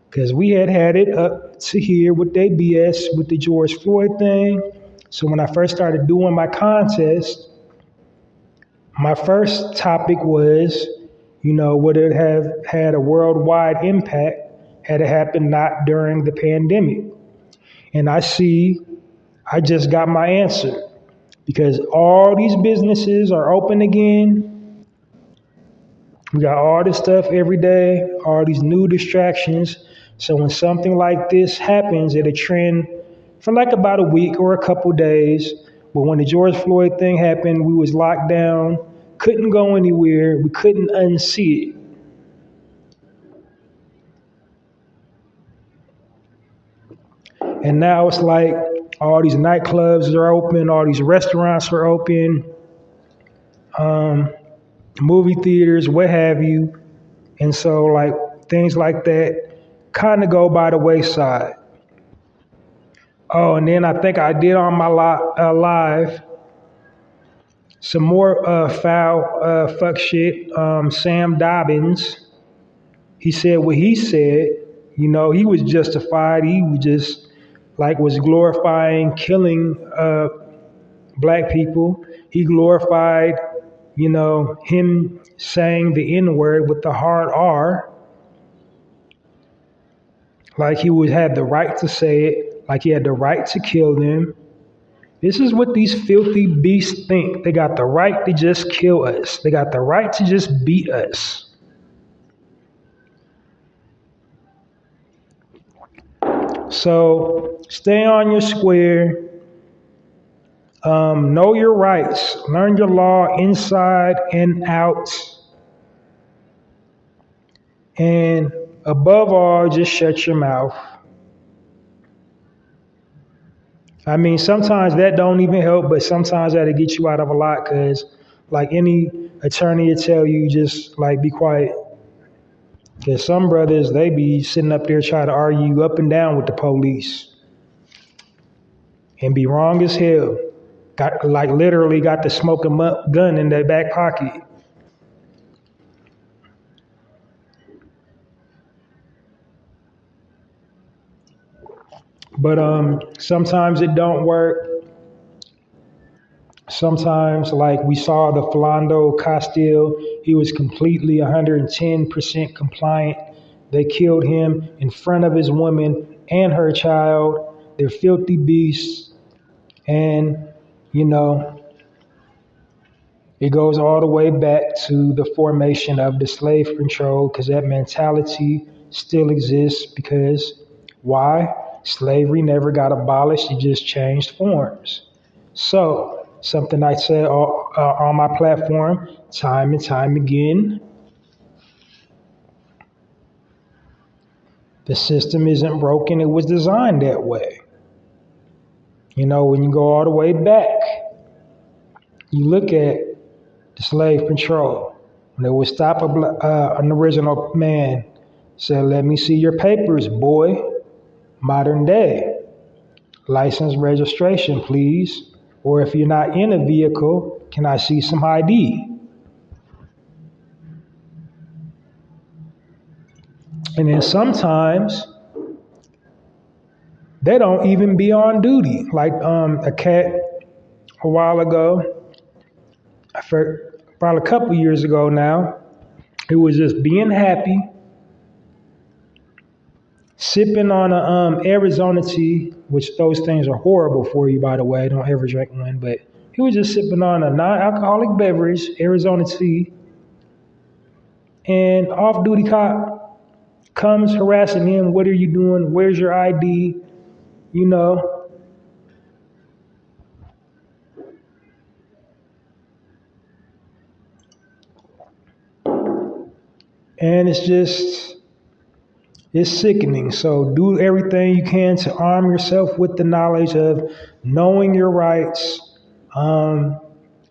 Speaker 2: Because we had it up to here with their BS with the George Floyd thing. So when I first started doing my contest, my first topic was, would it have had a worldwide impact had it happened not during the pandemic? And I just got my answer. Because all these businesses are open again. We got all this stuff every day, all these new distractions. So when something like this happens, it'll trend for like about a week or a couple days. But when the George Floyd thing happened, we was locked down, couldn't go anywhere, we couldn't unsee it. And now it's like all these nightclubs are open, all these restaurants are open. movie theaters, what have you. And so, like, things like that kind of go by the wayside. Oh, and then I think I did on my live some more foul fuck shit. Sam Dobbins, he said what he said. You know, he was justified. He was just like was glorifying killing black people. He glorified, you know, him saying the N word with the hard R. Like he would have the right to say it, like he had the right to kill them. This is what these filthy beasts think. They got the right to just kill us. They got the right to just beat us. So stay on your square. Know your rights. Learn your law inside and out. And above all, just shut your mouth. I mean, sometimes that don't even help, but sometimes that'll get you out of a lot because, like any attorney will tell you, just like be quiet. Because some brothers, they be sitting up there trying to argue up and down with the police and be wrong as hell. Got like literally got the smoking gun in their back pocket. But sometimes it don't work. Sometimes, like we saw the Philando Castile, he was completely 110% compliant. They killed him in front of his woman and her child. They're filthy beasts. And, you know, it goes all the way back to the formation of the slave control because that mentality still exists because why? Slavery never got abolished, it just changed forms. So, something I said on my platform time and time again, the system isn't broken, it was designed that way. You know, when you go all the way back, you look at the slave control. When they would stop an original man, said, "Let me see your papers, boy." Modern day, license registration, please. Or if you're not in a vehicle, can I see some ID? And then sometimes they don't even be on duty. Like a cat a while ago, about a couple years ago now, it was just being happy, sipping on a Arizona tea, which those things are horrible for you, by the way. Don't ever drink one. But he was just sipping on a non-alcoholic beverage, Arizona tea, and off-duty cop comes harassing him. What are you doing? Where's your ID? You know. And it's sickening. So do everything you can to arm yourself with the knowledge of knowing your rights.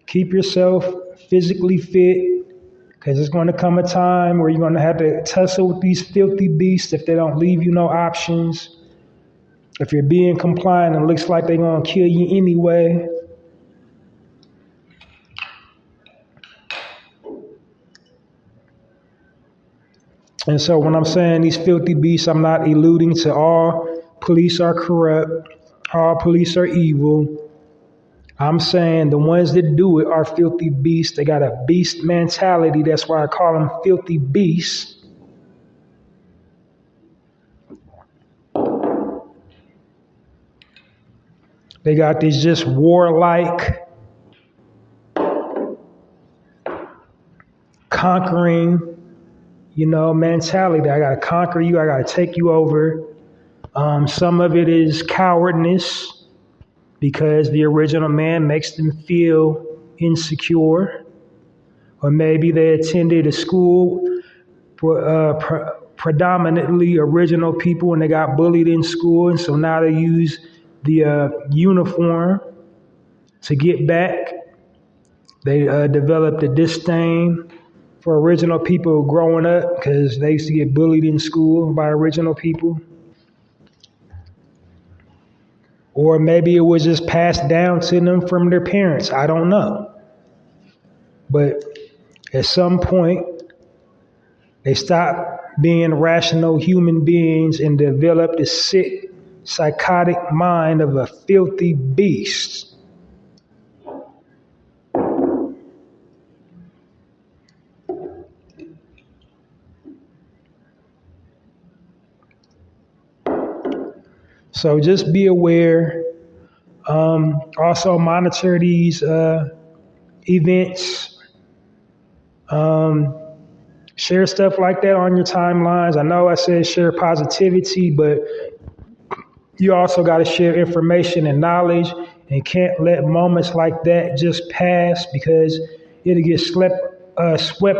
Speaker 2: Keep yourself physically fit because it's going to come a time where you're going to have to tussle with these filthy beasts if they don't leave you no options. If you're being compliant, it looks like they're going to kill you anyway. And so when I'm saying these filthy beasts, I'm not alluding to all police are corrupt, all police are evil. I'm saying the ones that do it are filthy beasts. They got a beast mentality. That's why I call them filthy beasts. They got this just warlike, conquering, mentality. I got to conquer you. I got to take you over. Some of it is cowardness because the original man makes them feel insecure. Or maybe they attended a school predominantly original people and they got bullied in school. And so now they use the uniform to get back They developed a disdain for original people growing up because they used to get bullied in school by original people. Or maybe it was just passed down to them from their parents. I don't know. But at some point, they stopped being rational human beings and developed a sick, psychotic mind of a filthy beast. So just be aware. Also monitor these events. Share stuff like that on your timelines. I know I said share positivity, but you also got to share information and knowledge, and can't let moments like that just pass because it'll get swept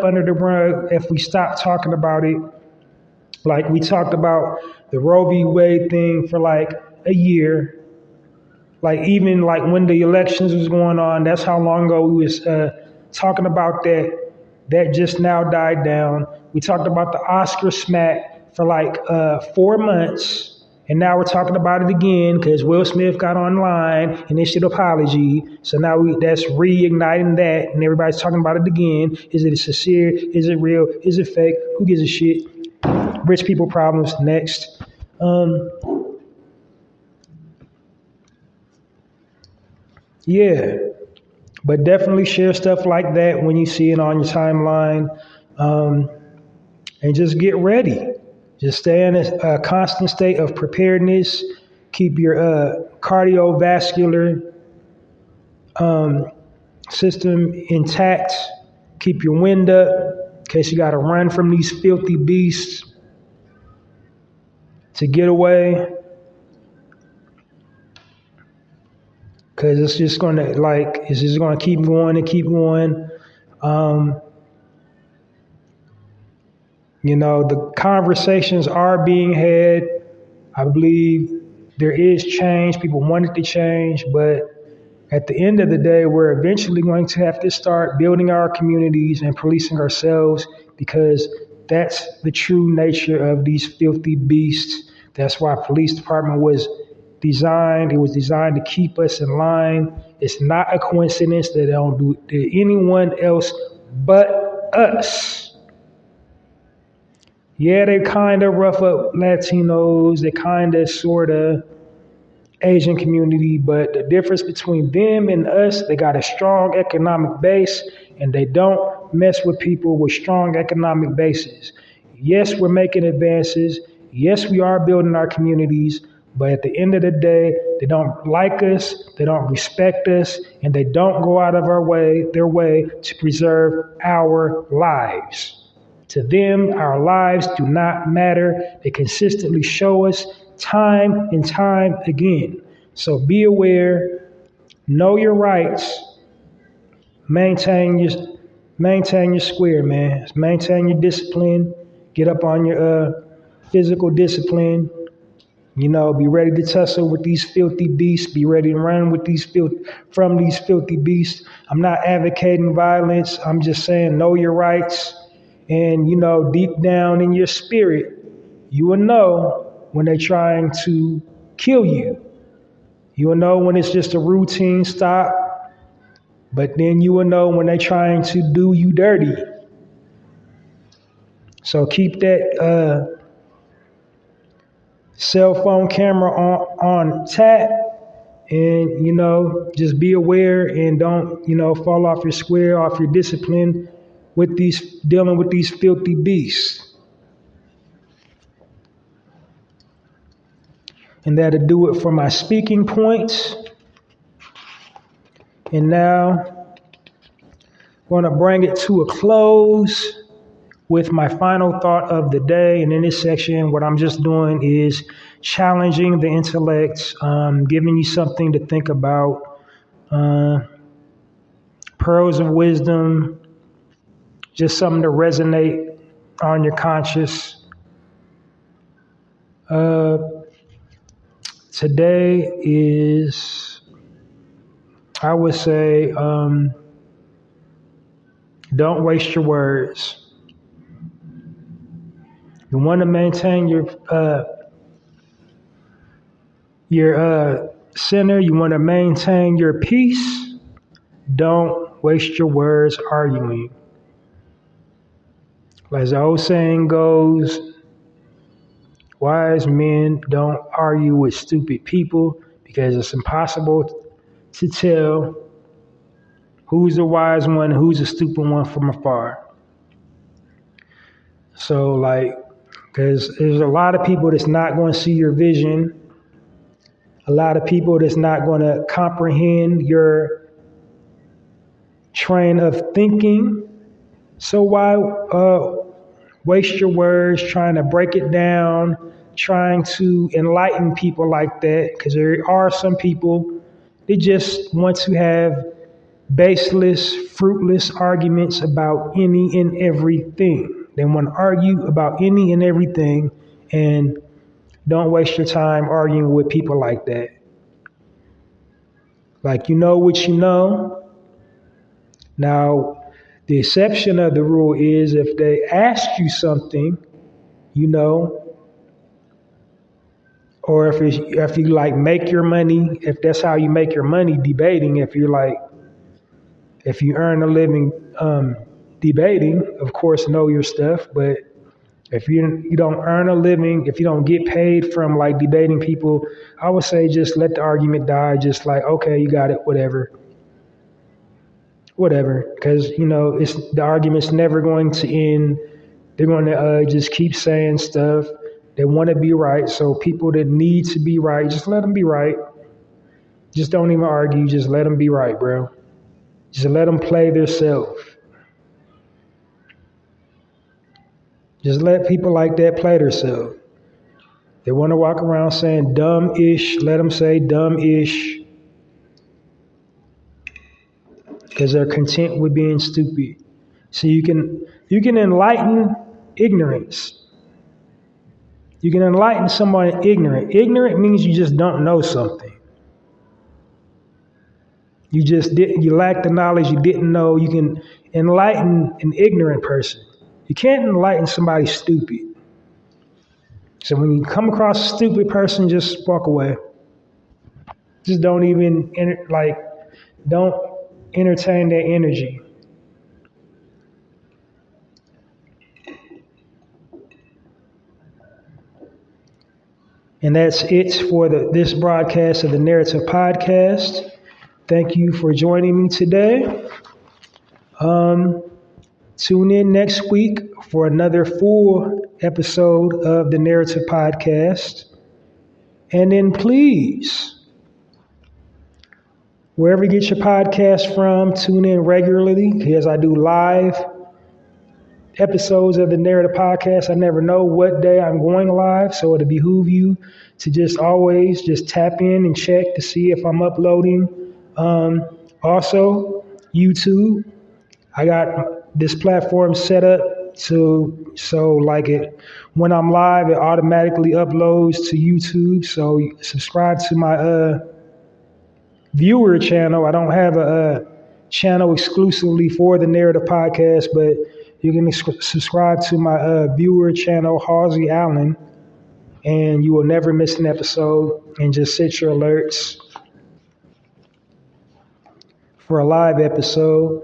Speaker 2: under the rug if we stop talking about it. Like we talked about the Roe v. Wade thing for like a year. Like even like when the elections was going on, that's how long ago we was talking about that. That just now died down. We talked about the Oscar smack for like 4 months, and now we're talking about it again because Will Smith got online and issued an apology. So now that's reigniting that, and everybody's talking about it again. Is it sincere? Is it real? Is it fake? Who gives a shit? Rich people problems. Next. Yeah. But definitely share stuff like that when you see it on your timeline. And just get ready. Just stay in a constant state of preparedness. Keep your cardiovascular system intact. Keep your wind up in case you got to run from these filthy beasts to get away. Because it's just going to keep going and keep going. The conversations are being had. I believe there is change. People want it to change, but at the end of the day, we're eventually going to have to start building our communities and policing ourselves, because that's the true nature of these filthy beasts. That's why police department was designed. It was designed to keep us in line. It's not a coincidence that they don't do it to anyone else but us. Yeah, they kind of rough up Latinos. They kind of sort of Asian community, but the difference between them and us, they got a strong economic base, and they don't mess with people with strong economic bases. Yes, we're making advances. Yes, we are building our communities, but at the end of the day, they don't like us, they don't respect us, and they don't go out of their way to preserve our lives. To them, our lives do not matter. They consistently show us time and time again. So be aware, know your rights, maintain your square, man. Maintain your discipline, get up on your physical discipline. Be ready to tussle with these filthy beasts. Be ready to run from these filthy beasts. I'm not advocating violence. I'm just saying know your rights. And, deep down in your spirit, you will know when they're trying to kill you. You will know when it's just a routine stop. But then you will know when they're trying to do you dirty. So keep that cell phone camera on tap, and just be aware and don't fall off your square, off your discipline with dealing with these filthy beasts. And that'll do it for my speaking points. And now I'm going to bring it to a close with my final thought of the day. And in this section, what I'm just doing is challenging the intellect, giving you something to think about, pearls of wisdom, just something to resonate on your conscious. Today is, I would say, Don't waste your words. You want to maintain your center. You want to maintain your peace. Don't waste your words arguing. As the old saying goes, wise men don't argue with stupid people because it's impossible to tell who's the wise one, who's the stupid one from afar. So, because there's a lot of people that's not going to see your vision, a lot of people that's not going to comprehend your train of thinking. So why waste your words trying to break it down, trying to enlighten people like that? Because there are some people that just want to have baseless, fruitless arguments about any and everything. They want to argue about any and everything, and don't waste your time arguing with people like that. Like, you know what you know. Now, the exception of the rule is if they ask you something, you know, or if you like make your money, if that's how you make your money debating, if you earn a living debating, of course, know your stuff. But if you don't earn a living, if you don't get paid from like debating people, I would say just let the argument die. Just like, okay, you got it, whatever. Because the argument's never going to end. They're going to just keep saying stuff. They want to be right. So people that need to be right, just let them be right. Just don't even argue. Just let them be right, bro. Just let them play themselves. Just let people like that play themselves. They want to walk around saying dumb-ish. Let them say dumb-ish. Because they're content with being stupid. So you can enlighten ignorance. You can enlighten someone ignorant. Ignorant means you just don't know something. You lack the knowledge you didn't know. You can enlighten an ignorant person. You can't enlighten somebody stupid. So when you come across a stupid person, just walk away. Just don't entertain their energy. And that's it for this broadcast of the Narrative Podcast. Thank you for joining me today. Tune in next week for another full episode of the Narrative Podcast. And then please, wherever you get your podcast from, tune in regularly because I do live episodes of the Narrative Podcast. I never know what day I'm going live, so it'll behoove you to just always just tap in and check to see if I'm uploading. Also, YouTube. I got this platform set up when I'm live, it automatically uploads to YouTube. So subscribe to my viewer channel. I don't have a channel exclusively for the Narrative Podcast, but you can subscribe to my viewer channel, Halsey Allen, and you will never miss an episode and just set your alerts for a live episode.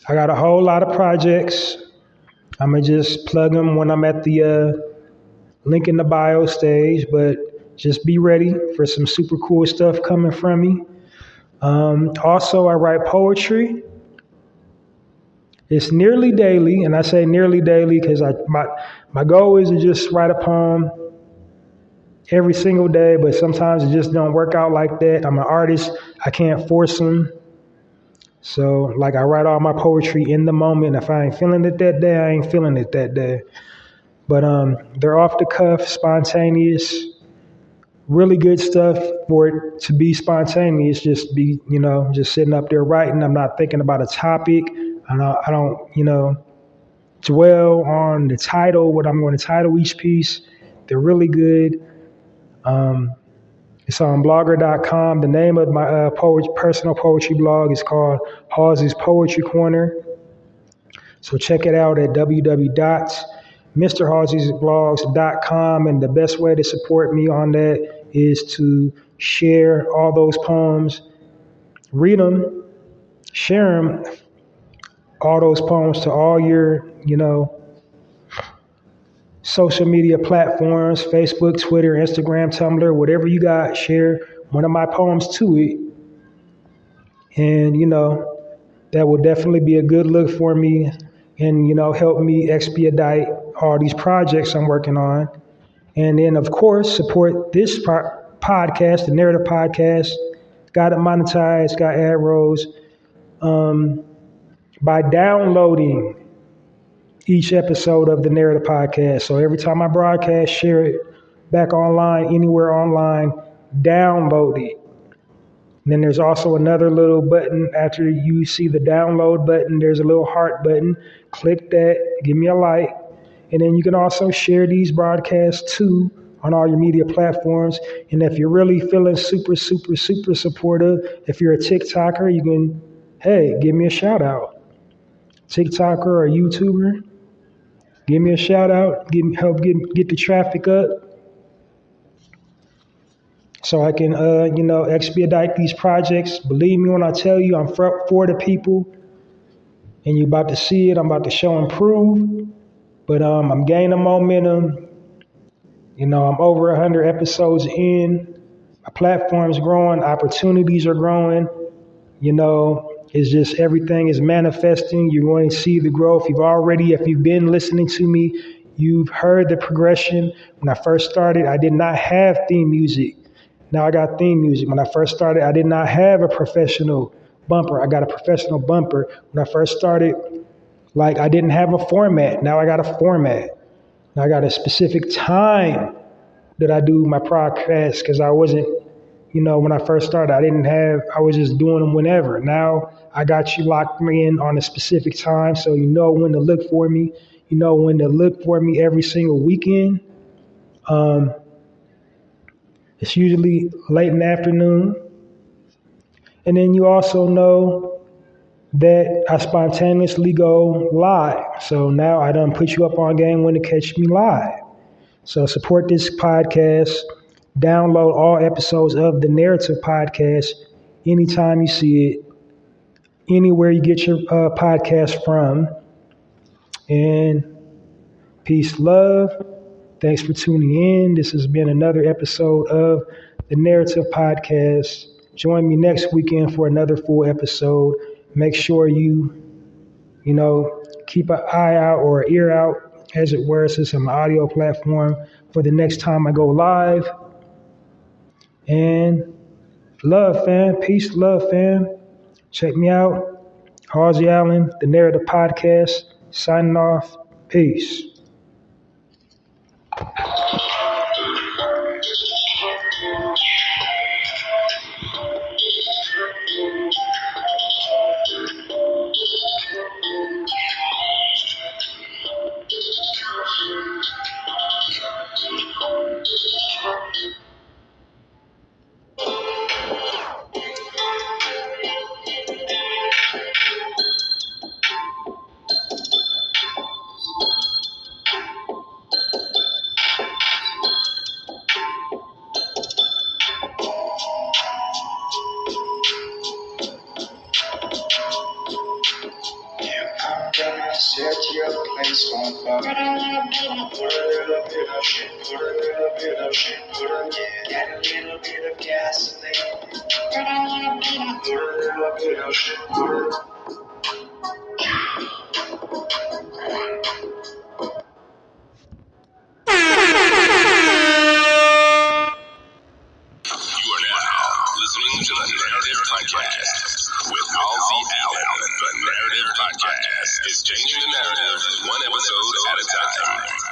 Speaker 2: I got a whole lot of projects. I'm going to just plug them when I'm at the link in the bio stage, but just be ready for some super cool stuff coming from me. Also, I write poetry. It's nearly daily, and I say nearly daily because my goal is to just write a poem every single day, but sometimes it just don't work out like that. I'm an artist. I can't force them. So, I write all my poetry in the moment. If I ain't feeling it that day, I ain't feeling it that day. But they're off the cuff, spontaneous, really good stuff for it to be spontaneous. Just be, just sitting up there writing. I'm not thinking about a topic. I don't dwell on the title, what I'm going to title each piece. They're really good. It's on blogger.com. The name of my personal poetry blog is called Halsey's Poetry Corner. So check it out at www.mrhalseysblogs.com. And the best way to support me on that is to share all those poems, read them, share them, all those poems to all your, social media platforms, Facebook, Twitter, Instagram, Tumblr, whatever you got, share one of my poems to it. And, that will definitely be a good look for me and, help me expedite all these projects I'm working on. And then, of course, support this podcast, the Narrative Podcast. Got it monetized, got ad rolls, by downloading each episode of the Narrative Podcast. So every time I broadcast, share it back online, anywhere online, download it. And then there's also another little button after you see the download button. There's a little heart button. Click that, give me a like. And then you can also share these broadcasts too on all your media platforms. And if you're really feeling super, super, super supportive, if you're a TikToker, you can, give me a shout out. TikToker or YouTuber, give me a shout out, help get the traffic up so I can, expedite these projects. Believe me when I tell you, I'm for the people, and you're about to see it. I'm about to show and prove, but I'm gaining momentum. I'm over 100 episodes in. My platform's growing, opportunities are growing. It's just everything is manifesting. You're going to see the growth. If you've been listening to me, you've heard the progression. When I first started, I did not have theme music. Now I got theme music. When I first started, I did not have a professional bumper. I got a professional bumper. When I first started, I didn't have a format. Now I got a format. Now I got a specific time that I do my podcast because I wasn't, when I first started, I was just doing them whenever. Now I got you locked in on a specific time, so you know when to look for me. You know when to look for me every single weekend. It's usually late in the afternoon. And then you also know that I spontaneously go live. So now I done put you up on game when to catch me live. So support this podcast. Download all episodes of the Narrative Podcast anytime you see it, anywhere you get your podcast from. And peace, love. Thanks for tuning in. This has been another episode of the Narrative Podcast. Join me next weekend for another full episode. Make sure you keep an eye out or an ear out, as it were, since I'm an audio platform, for the next time I go live. And love, fam. Peace, love, fam. Check me out. Halsey Allen, the Narrative Podcast. Signing off. Peace.
Speaker 3: Set your place on fire. Put a little bit of shit, put a little bit of shit, put a add a little bit of gasoline. Put a little bit of shit, put a
Speaker 1: with Halsey Allen. The Narrative Podcast is changing the narrative one episode at a time.